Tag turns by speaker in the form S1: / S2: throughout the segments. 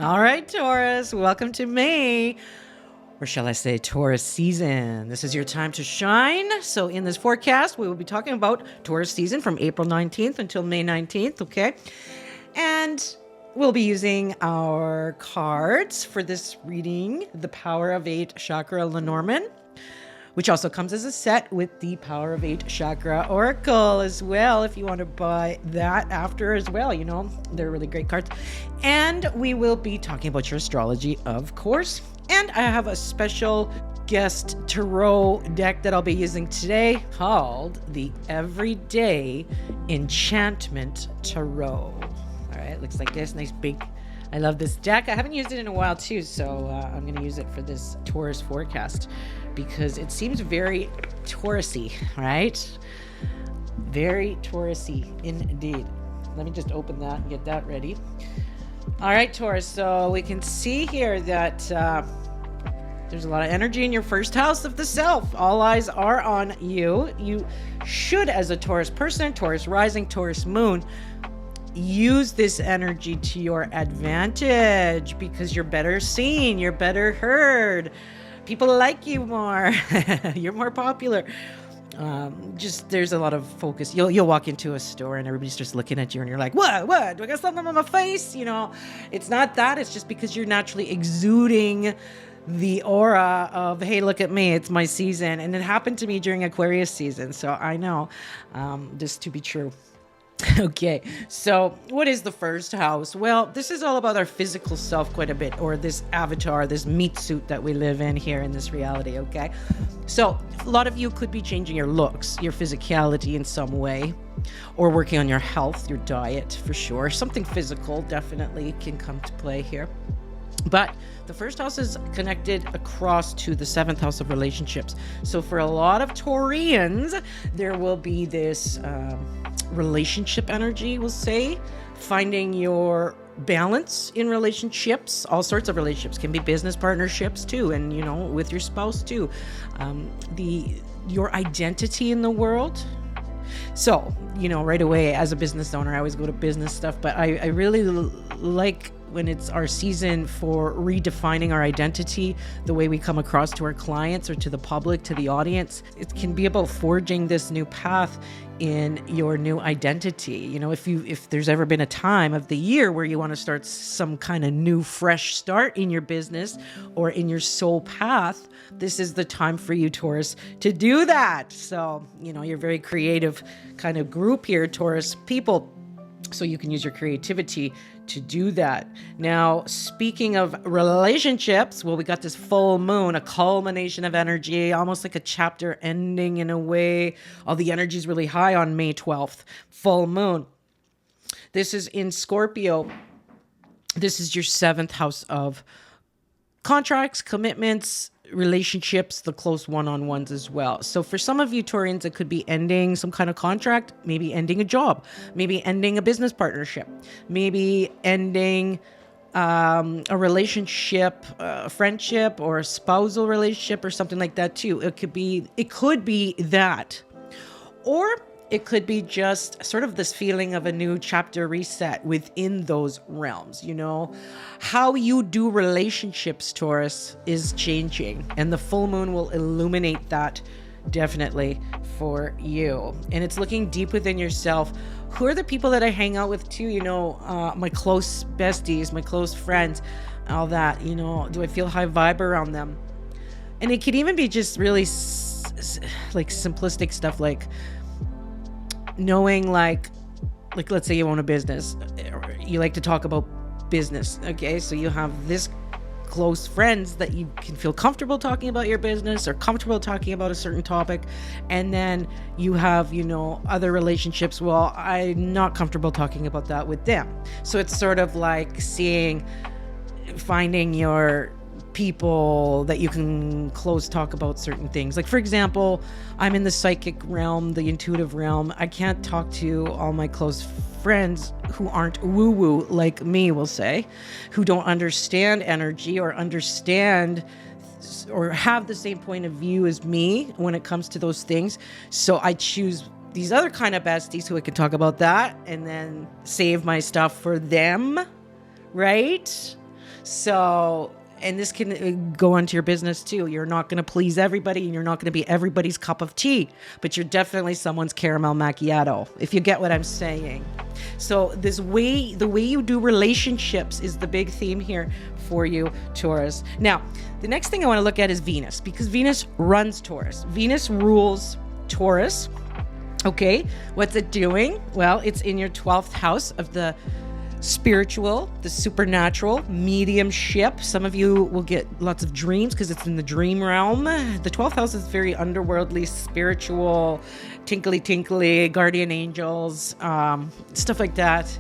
S1: All right, Taurus, welcome to May, or shall I say Taurus season. This is your time to shine. So in this forecast, we will be talking about Taurus season from April 19th until May 19th, okay? And we'll be using our cards for this reading, the Power of 8 Chakra Lenormand, which also comes as a set with the Power of 8 Chakra Oracle as well, if you want to buy that after as well. You know, they're really great cards. And we will be talking about your astrology, of course. And I have a special guest tarot deck that I'll be using today called the Everyday Enchantment Tarot. All right, looks like this. Nice big... I love this deck. I haven't used it in a while too, so I'm going to use it for this Taurus forecast because it seems very Taurusy, right? Very Taurusy indeed. Let me just open that and get that ready. All right, Taurus. So we can see here that there's a lot of energy in your first house of the self. All eyes are on you. You should, as a Taurus person, Taurus rising, Taurus moon, use this energy to your advantage because you're better seen, you're better heard. People like you more. You're more popular. Just there's a lot of focus. You'll walk into a store and everybody's just looking at you and you're like, what? Do I got something on my face? You know, it's not that. It's just because you're naturally exuding the aura of, hey, look at me, it's my season. And it happened to me during Aquarius season. So I know this to be true. Okay, so what is the first house? Well, this is all about our physical self quite a bit, or this avatar, this meat suit that we live in here in this reality, okay? So a lot of you could be changing your looks, your physicality in some way, or working on your health, your diet for sure. Something physical definitely can come to play here. But the first house is connected across to the seventh house of relationships. So for a lot of Taurians, there will be this relationship energy, we'll say, finding your balance in relationships. All sorts of relationships can be business partnerships too, and you know, with your spouse too. Your identity in the world. So, you know, right away as a business owner, I always go to business stuff, but I really like when it's our season for redefining our identity, the way we come across to our clients or to the public, to the audience. It can be about forging this new path in your new identity. You know, if there's ever been a time of the year where you want to start some kind of new, fresh start in your business or in your soul path, this is the time for you, Taurus, to do that. So, you know, you're a very creative kind of group here, Taurus people. So you can use your creativity to do that. Now, speaking of relationships, well, we got this full moon, a culmination of energy, almost like a chapter ending in a way. All the energy is really high on May 12th, full moon. This is in Scorpio. This is your seventh house of contracts, commitments, relationships, the close one-on-ones as well. So for some of you Taurians, it could be ending some kind of contract, maybe ending a job, maybe ending a business partnership, maybe ending a relationship, a friendship, or a spousal relationship, or something like that too. It could be that, or it could be just sort of this feeling of a new chapter reset within those realms. You know, how you do relationships, Taurus, is changing, and the full moon will illuminate that definitely for you. And it's looking deep within yourself. Who are the people that I hang out with too? You know, my close besties, my close friends, all that. You know, do I feel high vibe around them? And it could even be just really like simplistic stuff, like knowing like let's say you own a business, you like to talk about business, okay? So you have this close friends that you can feel comfortable talking about your business or comfortable talking about a certain topic, and then you have, you know, other relationships, well, I'm not comfortable talking about that with them. So it's sort of like finding your people that you can close talk about certain things. Like, for example, I'm in the psychic realm, the intuitive realm. I can't talk to all my close friends who aren't woo-woo like me, we'll say, who don't understand energy or understand or have the same point of view as me when it comes to those things. So I choose these other kind of besties who I can talk about that and then save my stuff for them, right? So, and this can go onto your business too. You're not going to please everybody, and you're not going to be everybody's cup of tea, but you're definitely someone's caramel macchiato, if you get what I'm saying. So the way you do relationships is the big theme here for you, Taurus. Now, the next thing I want to look at is Venus, because Venus runs Taurus. Venus rules Taurus. Okay, what's it doing? Well, it's in your 12th house of the spiritual, the supernatural, mediumship. Some of you will get lots of dreams because it's in the dream realm. The 12th house is very underworldly, spiritual, tinkly, guardian angels, stuff like that.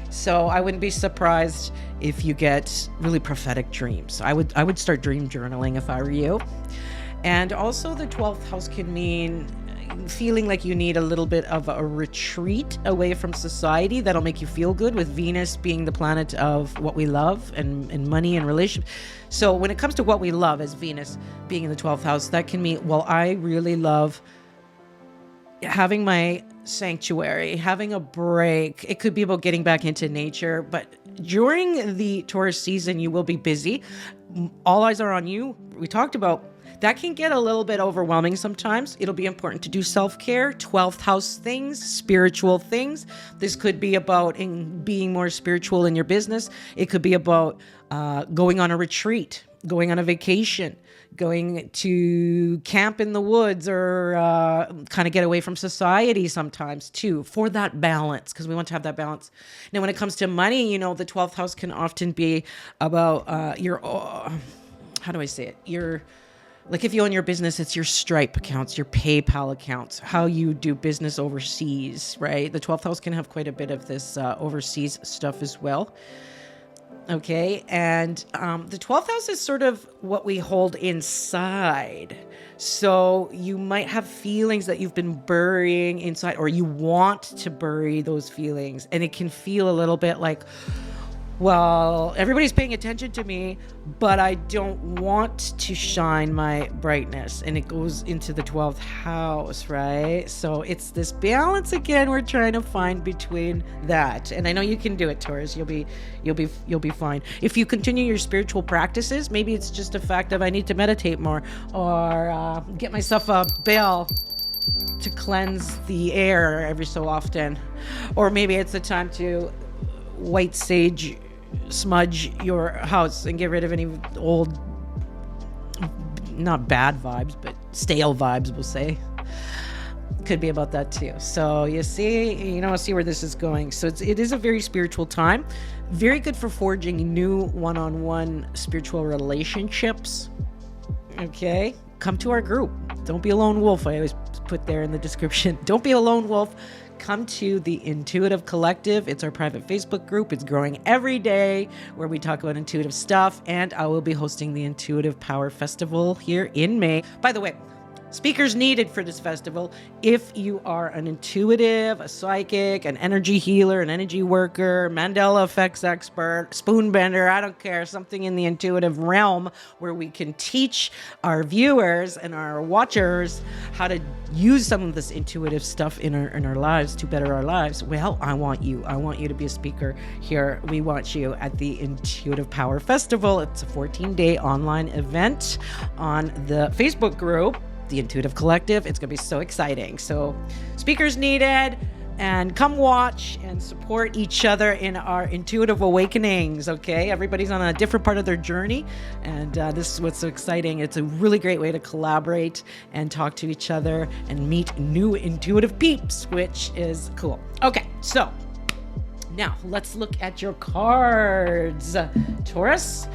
S1: So I wouldn't be surprised if you get really prophetic dreams. I would start dream journaling if I were you. And also the 12th house can mean feeling like you need a little bit of a retreat away from society that'll make you feel good, with Venus being the planet of what we love and money and relationships. So when it comes to what we love as Venus being in the 12th house, that can mean, well, I really love having my sanctuary, having a break. It could be about getting back into nature, but during the Taurus season, you will be busy. All eyes are on you. We talked about that can get a little bit overwhelming sometimes. It'll be important to do self-care, 12th house things, spiritual things. This could be about being more spiritual in your business. It could be about going on a retreat, going on a vacation, going to camp in the woods, or kind of get away from society sometimes too, for that balance, because we want to have that balance. Now, when it comes to money, the 12th house can often be about your, how do I say it? Like if you own your business, it's your Stripe accounts, your PayPal accounts, how you do business overseas, right? The 12th house can have quite a bit of this overseas stuff as well. Okay, and the 12th house is sort of what we hold inside. So you might have feelings that you've been burying inside, or you want to bury those feelings. And it can feel a little bit like, well, everybody's paying attention to me, but I don't want to shine my brightness. And it goes into the 12th house, right? So it's this balance again we're trying to find between that. And I know you can do it, Taurus. You'll be fine. If you continue your spiritual practices, maybe it's just a fact of I need to meditate more, or get myself a bell to cleanse the air every so often. Or maybe it's the time to white sage smudge your house and get rid of any old, not bad vibes, but stale vibes, we'll say. Could be about that too. So you see where this is going. So it is a very spiritual time, very good for forging new one-on-one spiritual relationships. Okay, come to our group. Don't be a lone wolf. I always put there in the description. Don't be a lone wolf. Come to the Intuitive Collective. It's our private Facebook group. It's growing every day, where we talk about intuitive stuff. And I will be hosting the Intuitive Power Festival here in May. By the way, speakers needed for this festival. If you are an intuitive, a psychic, an energy healer, an energy worker, Mandela effects expert, spoon bender, I don't care, something in the intuitive realm where we can teach our viewers and our watchers how to use some of this intuitive stuff in our lives to better our lives. Well, I want you to be a speaker here. We want you at the Intuitive Power Festival. It's a 14-day online event on the Facebook group, the Intuitive Collective. It's going to be so exciting. So speakers needed, and come watch and support each other in our intuitive awakenings. Okay, everybody's on a different part of their journey, and this is what's so exciting. It's a really great way to collaborate and talk to each other and meet new intuitive peeps, which is cool. Okay, so now let's look at your cards, Taurus.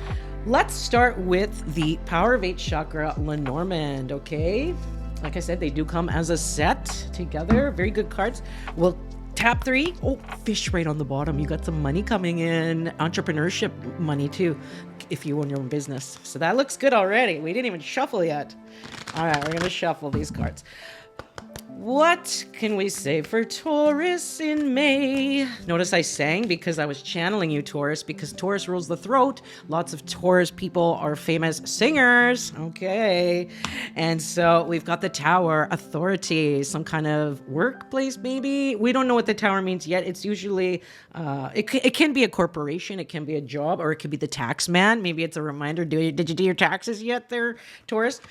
S1: Let's start with the Power of 8 Chakra Lenormand, okay? Like I said, they do come as a set together. Very good cards. We'll tap 3. Oh, fish right on the bottom. You got some money coming in. Entrepreneurship money too, if you own your own business. So that looks good already. We didn't even shuffle yet. All right, we're going to shuffle these cards. What can we say for Taurus in May? Notice I sang because I was channeling you, Taurus, because Taurus rules the throat. Lots of Taurus people are famous singers. Okay. And so we've got the Tower, authority, some kind of workplace, maybe. We don't know what the Tower means yet. It's usually, it can be a corporation, it can be a job, or it could be the tax man. Maybe it's a reminder. Did you do your taxes yet there, Taurus?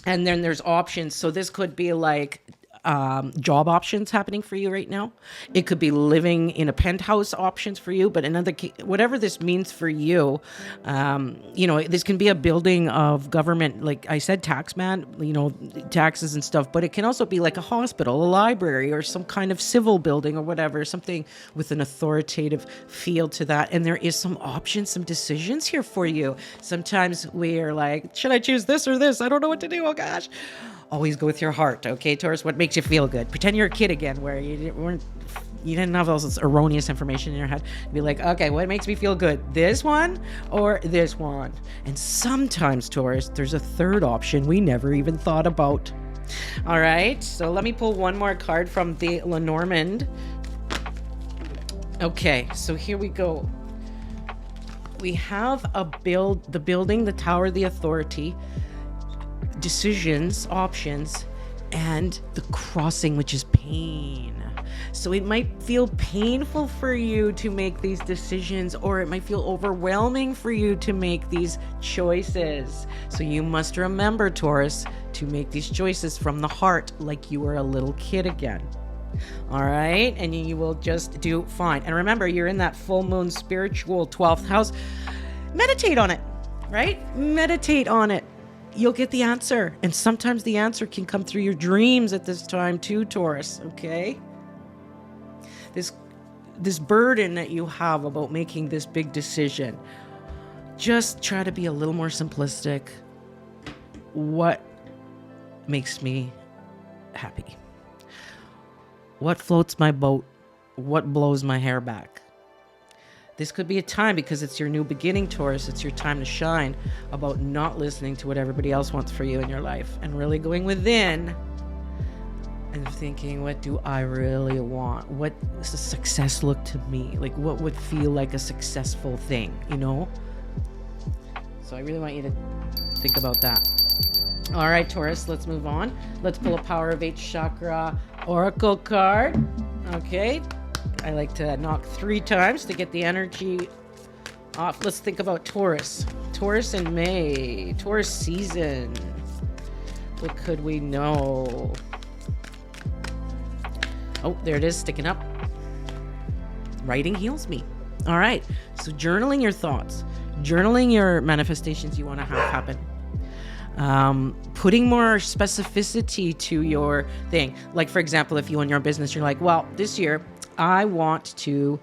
S1: And then there's options. So this could be like job options happening for you right now. It could be living in a penthouse options for you. But another, whatever this means for you, this can be a building of government, like I said, tax man, taxes and stuff. But it can also be like a hospital, a library, or some kind of civil building or whatever, something with an authoritative feel to that. And there is some options, some decisions here for you. Sometimes we are like, should I choose this or this? I don't know what to do. Oh gosh. Always go with your heart, okay, Taurus? What makes you feel good? Pretend you're a kid again, where you didn't have all this erroneous information in your head. Be like, okay, what makes me feel good? This one or this one? And sometimes, Taurus, there's a third option we never even thought about. All right, so let me pull one more card from the Lenormand. Okay, so here we go. We have the building, the Tower, the authority, decisions, options, and the crossing, which is pain. So it might feel painful for you to make these decisions, or it might feel overwhelming for you to make these choices. So you must remember, Taurus, to make these choices from the heart, like you were a little kid again. All right, and you will just do fine. And remember, you're in that full moon spiritual 12th house. Meditate on it, right? Meditate on it. You'll get the answer. And sometimes the answer can come through your dreams at this time too, Taurus, okay? This burden that you have about making this big decision, just try to be a little more simplistic. What makes me happy? What floats my boat? What blows my hair back? This could be a time, because it's your new beginning, Taurus. It's your time to shine, about not listening to what everybody else wants for you in your life and really going within and thinking, what do I really want? What does success look to me? Like, what would feel like a successful thing, So I really want you to think about that. All right, Taurus, let's move on. Let's pull a Power of 8 Chakra Oracle card. Okay. I like to knock 3 times to get the energy off. Let's think about Taurus. Taurus in May. Taurus season. What could we know? Oh, there it is, sticking up. Writing heals me. All right. So journaling your thoughts. Journaling your manifestations you want to have happen. Putting more specificity to your thing. Like, for example, if you own your business, you're like, well, this year I want to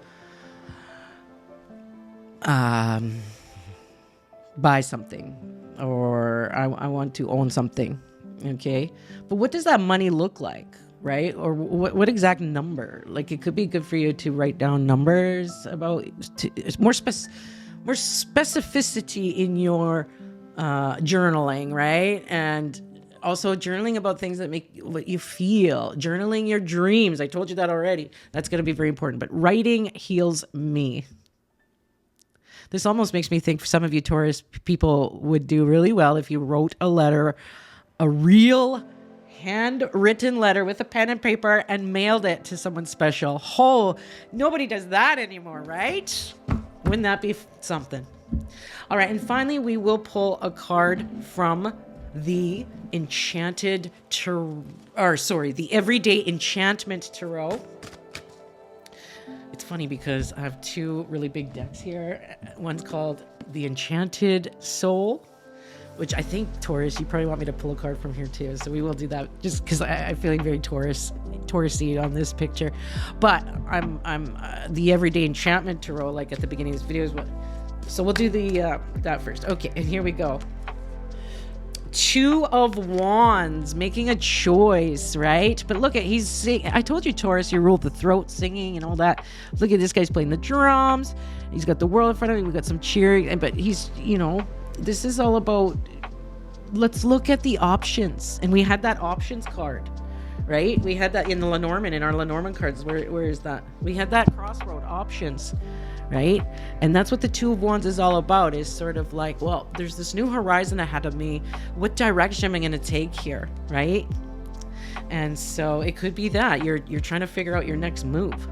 S1: buy something, or I want to own something. Okay. But what does that money look like? Right? Or what exact number? Like, it could be good for you to write down numbers about more specificity in your journaling, right? And also journaling about things that make what you feel. Journaling your dreams. I told you that already. That's going to be very important. But writing heals me. This almost makes me think, for some of you Taurus people would do really well if you wrote a letter, a real handwritten letter with a pen and paper, and mailed it to someone special. Oh, nobody does that anymore, right? Wouldn't that be something? All right, and finally, we will pull a card from the the Everyday Enchantment Tarot. It's funny because I have 2 really big decks here. One's called the Enchanted Soul, which I think, Taurus, you probably want me to pull a card from here too. So we will do that, just because I'm feeling very Taurusy on this picture. But I'm the Everyday Enchantment Tarot, like at the beginning of this video. So we'll do that first. Okay, and here we go. 2 of Wands, making a choice, right? But look at, I told you, Taurus, you rule the throat, singing and all that. Look at this guy's playing the drums. He's got the world in front of him. We've got some cheering, but he's, this is all about, let's look at the options. And we had that options card, right? We had that in the Lenormand, in our Lenormand cards. Where is that? We had that crossroad options, right? And that's what the Two of Wands is all about, is sort of like, well, there's this new horizon ahead of me. What direction am I going to take here, right? And so it could be that you're trying to figure out your next move.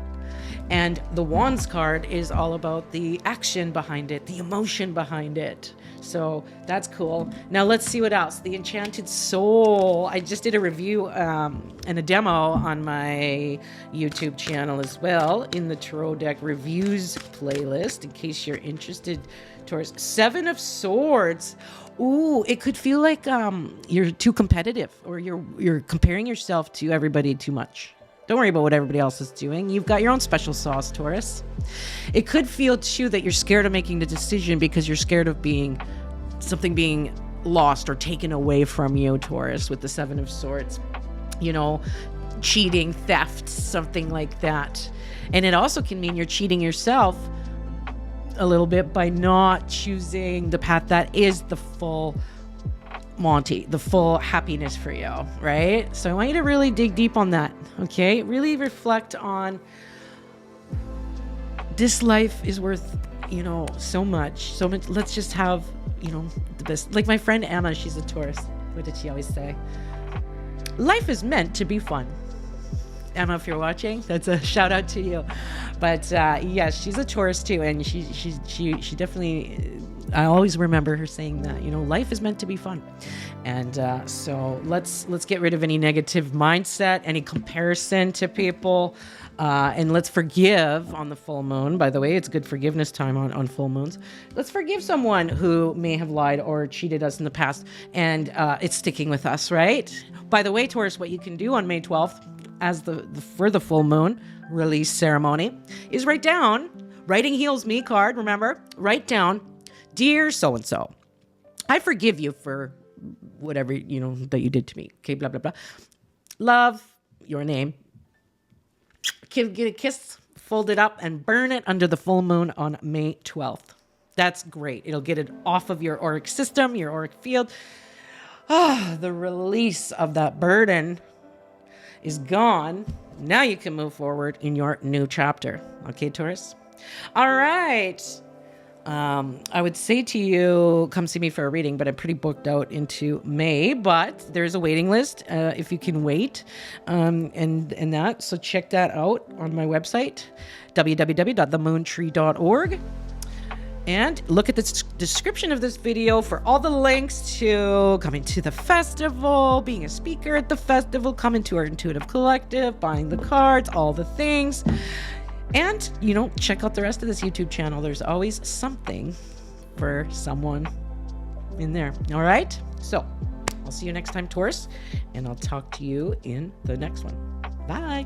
S1: And the Wands card is all about the action behind it, the emotion behind it. So that's cool. Now let's see what else. The Enchanted Soul. I just did a review and a demo on my YouTube channel as well, in the Tarot Deck Reviews playlist, in case you're interested. Taurus. Seven of Swords. Ooh, it could feel like you're too competitive, or you're comparing yourself to everybody too much. Don't worry about what everybody else is doing. You've got your own special sauce, Taurus. It could feel too that you're scared of making the decision because you're scared of something being lost or taken away from you, Taurus, with the Seven of Swords. You know, cheating, theft, something like that. And it also can mean you're cheating yourself a little bit by not choosing the path that is the full Monty, the full happiness for you, right? So I want you to really dig deep on that, okay? Really reflect on, this life is worth, so much. Let's just have, the best. Like my friend Emma, she's a Taurus. What did she always say? Life is meant to be fun. Emma, if you're watching, that's a shout out to you. But yes, she's a Taurus too, and she definitely. I always remember her saying that, life is meant to be fun. And so let's get rid of any negative mindset, any comparison to people, and let's forgive on the full moon. By the way, it's good forgiveness time on full moons. Let's forgive someone who may have lied or cheated us in the past, and it's sticking with us, right? By the way, Taurus, what you can do on May 12th, as for the full moon release ceremony, is write down, Writing Heals Me card, remember? Write down, Dear so-and-so, I forgive you for whatever, that you did to me. Okay, blah, blah, blah. Love, your name. Get a kiss, fold it up, and burn it under the full moon on May 12th. That's great. It'll get it off of your auric system, your auric field. The release of that burden is gone. Now you can move forward in your new chapter. Okay, Taurus? All right. I would say to you, come see me for a reading, but I'm pretty booked out into May, but there's a waiting list if you can wait, and that. So check that out on my website, www.themoontree.org. And look at the description of this video for all the links to coming to the festival, being a speaker at the festival, coming to our Intuitive Collective, buying the cards, all the things. And, check out the rest of this YouTube channel. There's always something for someone in there. All right? So I'll see you next time, Taurus, and I'll talk to you in the next one. Bye.